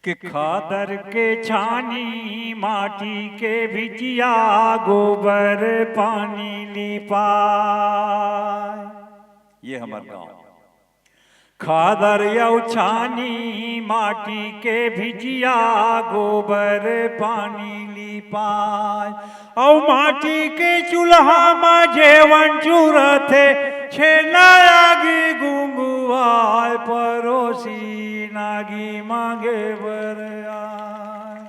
कि खादर के छानी माटी के भिजिया गोबर पानी लिपा। ये हमारा गांव। खादर यौ छानी माटी के भिजिया गोबर पानी लिपाय। औ माटी के चूल्हा में जेवन चूरथे छेना आगी गुंगुआय परोसी नागी मांगे बर आय।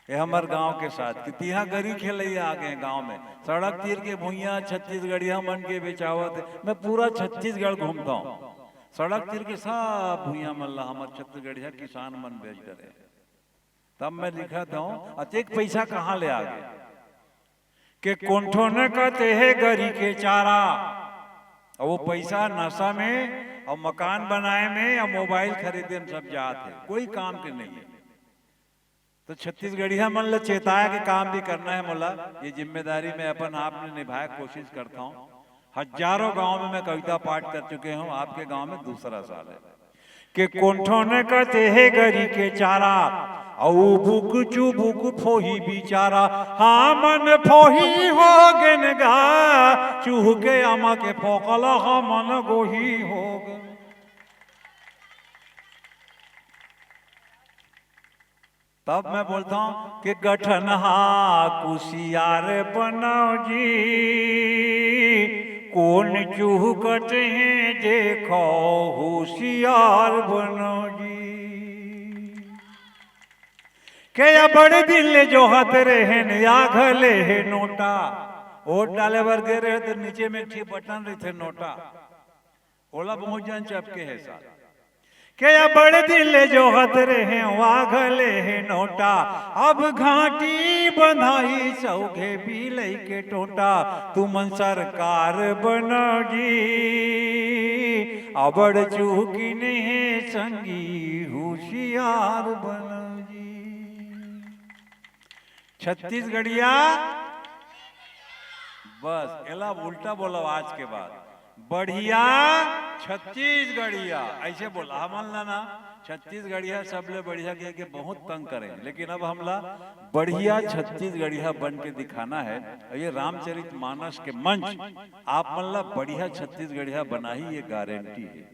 ये हमारे गांव के साथ कि तिहा गरी खेलैया आ गए गांव में। सड़क तीर के भुइया छत्तीसगढ़िया मन के बेचावत। मैं पूरा छत्तीसगढ़ घूमता हूँ। सड़क तीर के सब भुइया मल्ला हमारे छत्तीसगढ़िया किसान मन बेच डरे। तब मैं लिखा था अतेक पैसा कहाँ ले आ गए कि कोंठो न कहते है गरी के चारा। और वो पैसा नशा में और मकान बनाए में और मोबाइल खरीदे में सब जाते, कोई काम के नहीं है। तो छत्तीसगढ़िया मन ल चेताया कि काम भी करना है मोला। ये जिम्मेदारी मैं अपन आप ने निभाए कोशिश करता हूँ। हजारों गांव में मैं कविता पाठ कर चुके हूँ, आपके गांव में दूसरा साल है कि कोंठो न कहते है गरी के चारा औ बुक चुबुक फोही बिचारा। हाँ मन फोही हो गेन गा चूह के अमा के फोकल हाँ मन गोही हो गन। तब मैं बोलता हूं कि गठन हा कुशियार बनाओ जी कौन चूह कटे हैं देखो होशियार बनो जी। के या बड़े दिल जो हाथ रहे या घले है नोटा। वोट डाले बर गे रहे तो नीचे में एक बटन रहते नोटा। ओला बहुत जन चपके है साथ के या बड़े दिल जो हाथ रहे वाघले है नोटा। अब घाटी बंधाई सौघे भी लई के टोटा। तुमन सरकार बनोगी अबड़ चूकी ने संगी होशियार बनोगी। छत्तीसगढ़िया बस एला उल्टा बोलो आज के बाद बढ़िया छत्तीसगढ़िया ऐसे बोला। हमला ना छत्तीसगढ़िया सबले बढ़िया के बहुत तंग करें, लेकिन अब हमला बढ़िया छत्तीसगढ़िया बन के दिखाना है। ये रामचरित मानस के मंच आप मल्ला बढ़िया छत्तीसगढ़िया बना ही ये गारंटी है।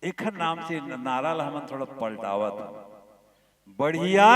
एक नाम से नारा ला हम थोड़ा पलटावा था बढ़िया